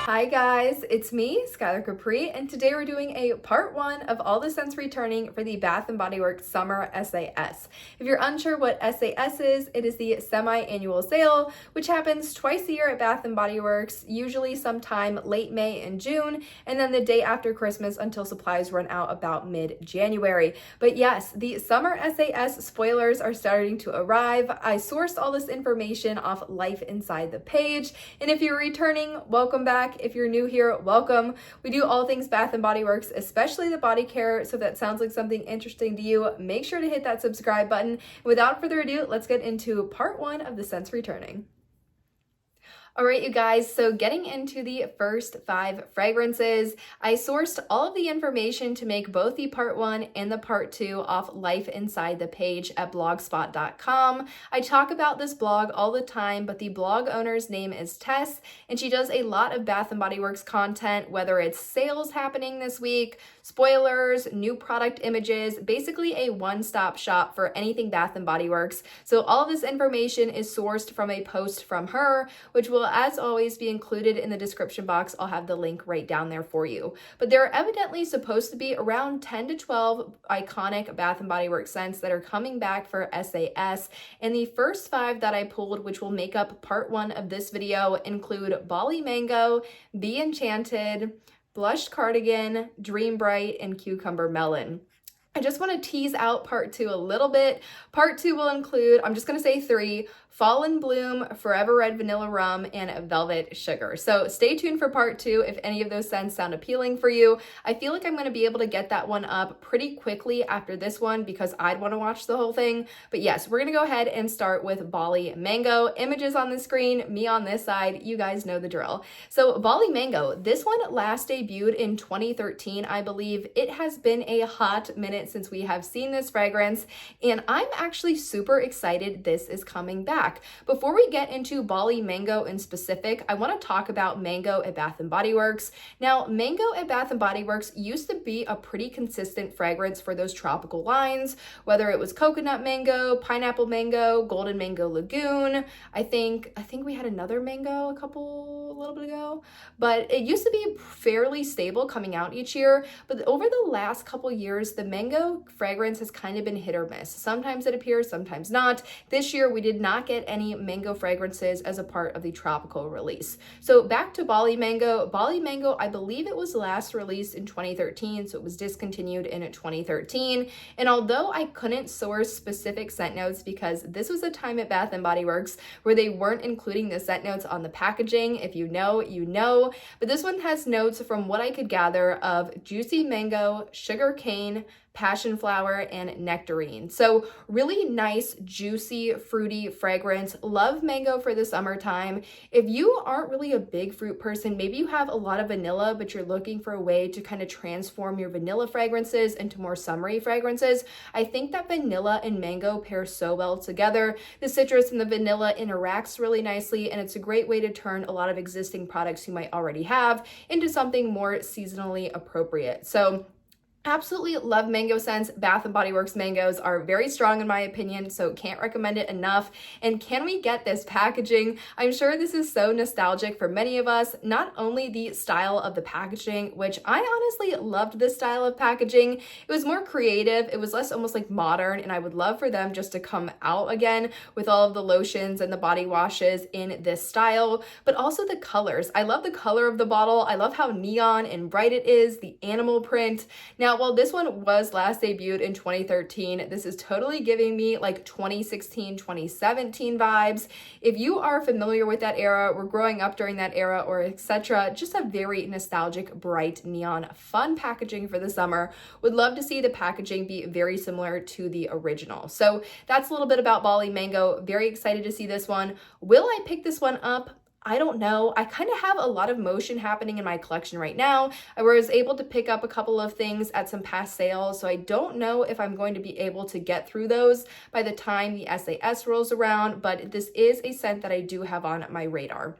Hi guys, it's me, Skylar Capri, and today we're doing a part 1 of all the scents returning for the Bath & Body Works Summer SAS. If you're unsure what SAS is, it is the semi-annual sale, which happens twice a year at Bath & Body Works, usually sometime late May and June, and then the day after Christmas until supplies run out about mid-January. But yes, the Summer SAS spoilers are starting to arrive. I sourced all this information off Life Inside the Page, and if you're returning, welcome back. If you're new here, welcome. We do all things Bath & Body Works, especially the body care, so if that sounds like something interesting to you, make sure to hit that subscribe button. Without further ado, let's get into part 1 of the scents returning. All right, you guys, so getting into the first 5 fragrances, I sourced all of the information to make both the part 1 and the part 2 off Life Inside the Page at blogspot.com. I talk about this blog all the time, but the blog owner's name is Tess, and she does a lot of Bath & Body Works content, whether it's sales happening this week, spoilers, new product images, basically a one-stop shop for anything Bath & Body Works. So all of this information is sourced from a post from her, which will, as always, be included in the description box. I'll have the link right down there for you. But there are evidently supposed to be around 10 to 12 iconic Bath & Body Works scents that are coming back for SAS. And the first 5 that I pulled, which will make up part 1 of this video, include Bali Mango, Be Enchanted, Blushed Cardigan, Dream Bright, and Cucumber Melon. I just want to tease out part 2 a little bit. Part 2 will include, I'm just going to say 3, Fall in Bloom, Forever Red Vanilla Rum, and Velvet Sugar. So stay tuned for part 2 if any of those scents sound appealing for you. I feel like I'm going to be able to get that one up pretty quickly after this one because I'd want to watch the whole thing. But yes, we're going to go ahead and start with Bali Mango. Images on the screen, me on this side, you guys know the drill. So Bali Mango, this one last debuted in 2013, I believe. It has been a hot minute since we have seen this fragrance, and I'm actually super excited this is coming back. Before we get into Bali Mango in specific, I want to talk about Mango at Bath & Body Works. Now, Mango at Bath & Body Works used to be a pretty consistent fragrance for those tropical lines, whether it was coconut mango, pineapple mango, golden mango lagoon. I think we had another mango a little bit ago, but it used to be fairly stable coming out each year. But over the last couple years, the mango fragrance has kind of been hit or miss. Sometimes it appears, sometimes not. This year, we did not get any mango fragrances as a part of the tropical release. So back to Bali Mango. Bali Mango, I believe it was last released in 2013, so it was discontinued in 2013. And although I couldn't source specific scent notes because this was a time at Bath & Body Works where they weren't including the scent notes on the packaging. If you know, you know. But this one has notes from what I could gather of juicy mango, sugar cane, passion flower, and nectarine. So really nice, juicy, fruity fragrance. Love mango for the summertime. If you aren't really a big fruit person, maybe you have a lot of vanilla, but you're looking for a way to kind of transform your vanilla fragrances into more summery fragrances, I think that vanilla and mango pair so well together. The citrus and the vanilla interacts really nicely, and it's a great way to turn a lot of existing products you might already have into something more seasonally appropriate. So absolutely love mango scents. Bath & Body Works mangoes are very strong in my opinion, so can't recommend it enough. And can we get this packaging? I'm sure this is so nostalgic for many of us. Not only the style of the packaging, which I honestly loved this style of packaging. It was more creative. It was less almost like modern, and I would love for them just to come out again with all of the lotions and the body washes in this style, but also the colors. I love the color of the bottle. I love how neon and bright it is, the animal print. Now, while this one was last debuted in 2013, this is totally giving me like 2016, 2017 vibes. If you are familiar with that era, were growing up during that era, or etc., just a very nostalgic, bright, neon, fun packaging for the summer. Would love to see the packaging be very similar to the original. So that's a little bit about Bali Mango. Very excited to see this one. Will I pick this one up? I don't know. I kind of have a lot of motion happening in my collection right now. I was able to pick up a couple of things at some past sales, so I don't know if I'm going to be able to get through those by the time the SAS rolls around, but this is a scent that I do have on my radar.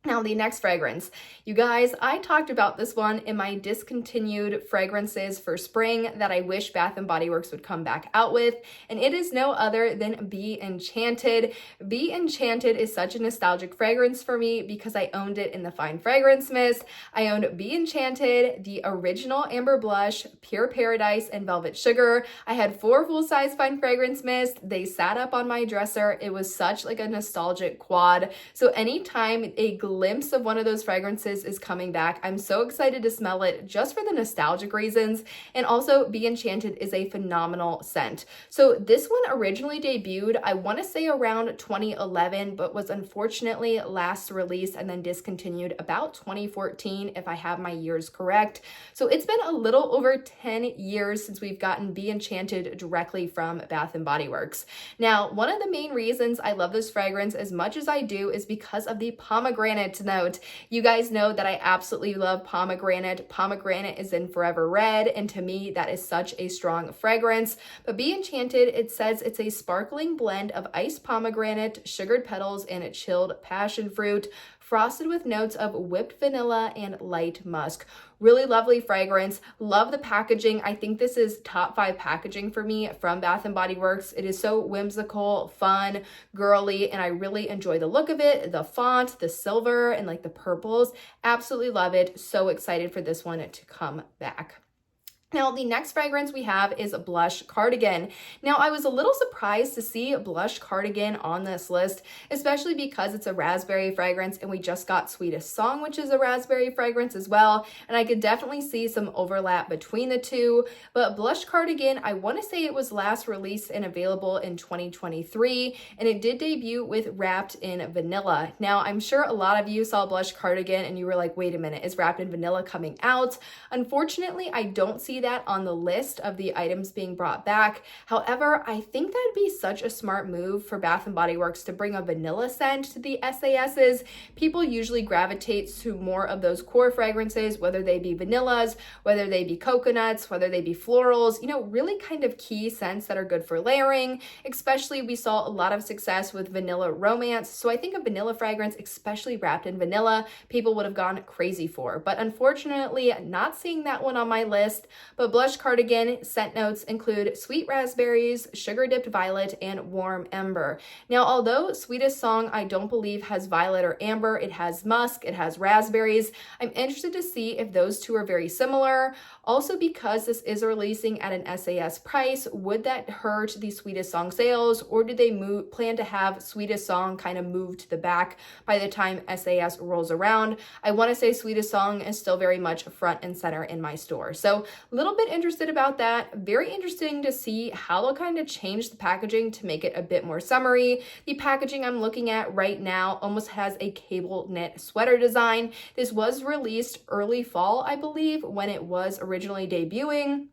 Now, the next fragrance. You guys, I talked about this one in my discontinued fragrances for spring that I wish Bath & Body Works would come back out with, and it is no other than Be Enchanted. Be Enchanted is such a nostalgic fragrance for me because I owned it in the Fine Fragrance Mist. I owned Be Enchanted, the original Amber Blush, Pure Paradise, and Velvet Sugar. I had 4 full-size Fine Fragrance Mist. They sat up on my dresser. It was such like a nostalgic quad. So anytime a glimpse of one of those fragrances is coming back, I'm so excited to smell it just for the nostalgic reasons. And also, Be Enchanted is a phenomenal scent. So this one originally debuted, I want to say around 2011, but was unfortunately last released and then discontinued about 2014, if I have my years correct. So it's been a little over 10 years since we've gotten Be Enchanted directly from Bath & Body Works. Now, one of the main reasons I love this fragrance as much as I do is because of the pomegranate note. You guys know that I absolutely love pomegranate. Pomegranate is in Forever Red, and to me, that is such a strong fragrance. But Be Enchanted, it says it's a sparkling blend of iced pomegranate, sugared petals, and chilled passion fruit, frosted with notes of whipped vanilla and light musk. Really lovely fragrance. Love the packaging. I think this is top 5 packaging for me from Bath & Body Works. It is so whimsical, fun, girly, and I really enjoy the look of it. The font, the silver, and like the purples. Absolutely love it. So excited for this one to come back. Now, the next fragrance we have is Blush Cardigan. Now, I was a little surprised to see Blush Cardigan on this list, especially because it's a raspberry fragrance and we just got Sweetest Song, which is a raspberry fragrance as well. And I could definitely see some overlap between the two. But Blush Cardigan, I want to say it was last released and available in 2023, and it did debut with Wrapped in Vanilla. Now, I'm sure a lot of you saw Blush Cardigan and you were like, wait a minute, is Wrapped in Vanilla coming out? Unfortunately, I don't see that on the list of the items being brought back. However, I think that'd be such a smart move for Bath & Body Works to bring a vanilla scent to the SASs. People usually gravitate to more of those core fragrances, whether they be vanillas, whether they be coconuts, whether they be florals, you know, really kind of key scents that are good for layering. Especially we saw a lot of success with Vanilla Romance. So I think a vanilla fragrance, especially Wrapped in Vanilla, people would have gone crazy for. But unfortunately, not seeing that one on my list. But Blush Cardigan scent notes include sweet raspberries, sugar-dipped violet, and warm amber. Now, although Sweetest Song I don't believe has violet or amber, it has musk, it has raspberries. I'm interested to see if those two are very similar. Also, because this is releasing at an SAS price, would that hurt the Sweetest Song sales, or do they plan to have Sweetest Song kind of move to the back by the time SAS rolls around? I want to say Sweetest Song is still very much front and center in my store. So a little bit interested about that. Very interesting to see how they'll kind of change the packaging to make it a bit more summery. The packaging I'm looking at right now almost has a cable knit sweater design. This was released early fall, I believe, when it was originally debuting.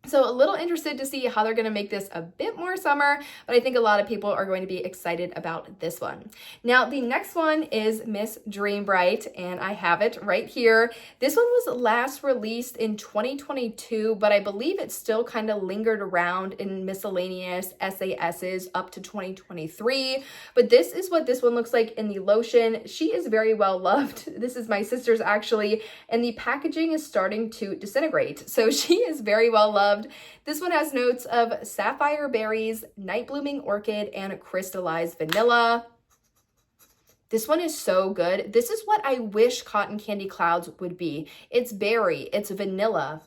So a little interested to see how they're going to make this a bit more summer, but I think a lot of people are going to be excited about this one. Now, the next one is Miss Dream Bright, and I have it right here. This one was last released in 2022, but I believe it still kind of lingered around in miscellaneous SASs up to 2023. But this is what this one looks like in the lotion. She is very well loved. This is my sister's actually, and the packaging is starting to disintegrate. So she is very well loved. This one has notes of sapphire berries, night blooming orchid, and crystallized vanilla. This one is so good. This is what I wish Cotton Candy Clouds would be. It's berry, it's vanilla.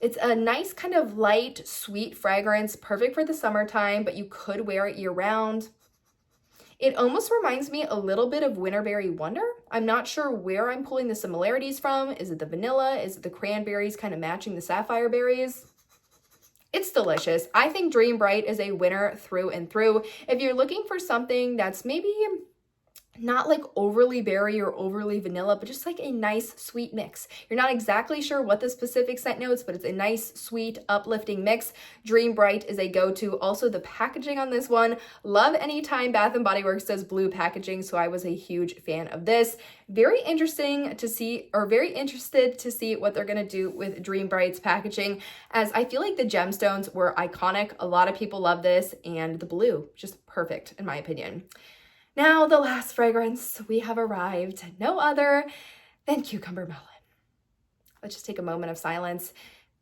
It's a nice kind of light, sweet fragrance, perfect for the summertime, but you could wear it year round. It almost reminds me a little bit of Winterberry Wonder. I'm not sure where I'm pulling the similarities from. Is it the vanilla? Is it the cranberries kind of matching the sapphire berries? It's delicious. I think Dream Bright is a winner through and through. If you're looking for something that's maybe not like overly berry or overly vanilla, but just like a nice sweet mix. You're not exactly sure what the specific scent notes, but it's a nice, sweet, uplifting mix. Dream Bright is a go-to. Also, the packaging on this one, love anytime Bath & Body Works does blue packaging, so I was a huge fan of this. Very interesting to see, or very interested to see what they're gonna do with Dream Bright's packaging, as I feel like the gemstones were iconic. A lot of people love this, and the blue, just perfect in my opinion. Now, the last fragrance, we have arrived, no other than Cucumber Melon. Let's just take a moment of silence.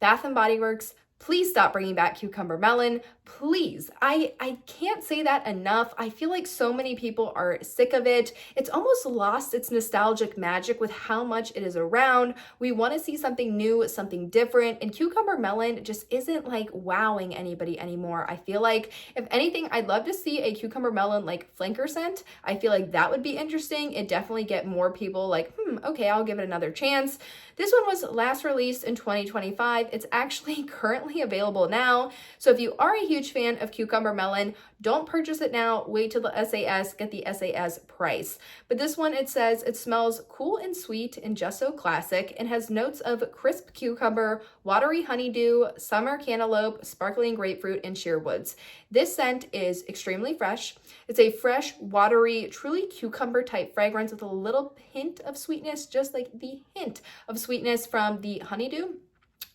Bath & Body Works, please stop bringing back Cucumber Melon. Please. I can't say that enough. I feel like so many people are sick of it. It's almost lost its nostalgic magic with how much it is around. We want to see something new, something different, and Cucumber Melon just isn't like wowing anybody anymore. I feel like, if anything, I'd love to see a Cucumber Melon like flanker scent. I feel like that would be interesting. It definitely get more people like, okay, I'll give it another chance. This one was last released in 2025. It's actually currently available now. So if you are a huge fan of Cucumber Melon, don't purchase it now. Wait till the SAS, get the SAS price. But this one, it says it smells cool and sweet and just so classic, and has notes of crisp cucumber, watery honeydew, summer cantaloupe, sparkling grapefruit, and sheerwoods. This scent is extremely fresh. It's a fresh, watery, truly cucumber type fragrance with a little hint of sweetness, just like the hint of sweetness from the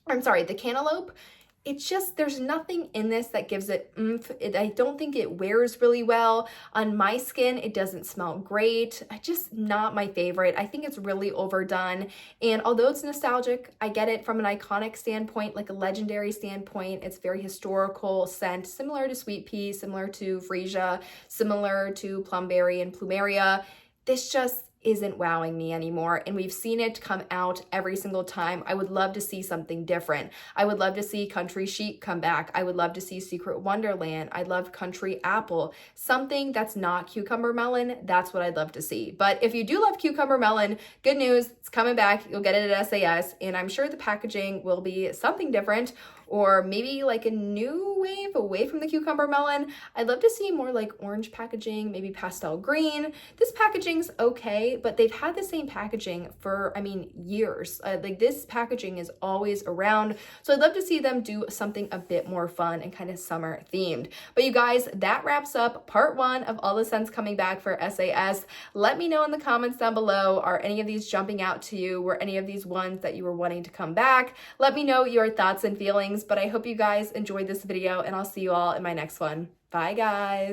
the cantaloupe. It's just, there's nothing in this that gives it oomph. I don't think it wears really well. On my skin, it doesn't smell great. Just not my favorite. I think it's really overdone. And although it's nostalgic, I get it from an iconic standpoint, like a legendary standpoint. It's very historical scent, similar to Sweet Pea, similar to Freesia, similar to Plumberry and Plumeria. This just isn't wowing me anymore, and we've seen it come out every single time. I would love to see something different. I would love to see Country Chic come back. I would love to see Secret Wonderland. I love Country Apple. Something that's not Cucumber Melon, that's what I'd love to see. But if you do love Cucumber Melon, good news, it's coming back. You'll get it at SAS, and I'm sure the packaging will be something different, or maybe like a new wave away from the Cucumber Melon. I'd love to see more like orange packaging, maybe pastel green. This packaging's okay, but they've had the same packaging for, years. Like this packaging is always around. So I'd love to see them do something a bit more fun and kind of summer themed. But you guys, that wraps up part 1 of all the scents coming back for SAS. Let me know in the comments down below, are any of these jumping out to you? Were any of these ones that you were wanting to come back? Let me know your thoughts and feelings. But I hope you guys enjoyed this video, and I'll see you all in my next one. Bye, guys.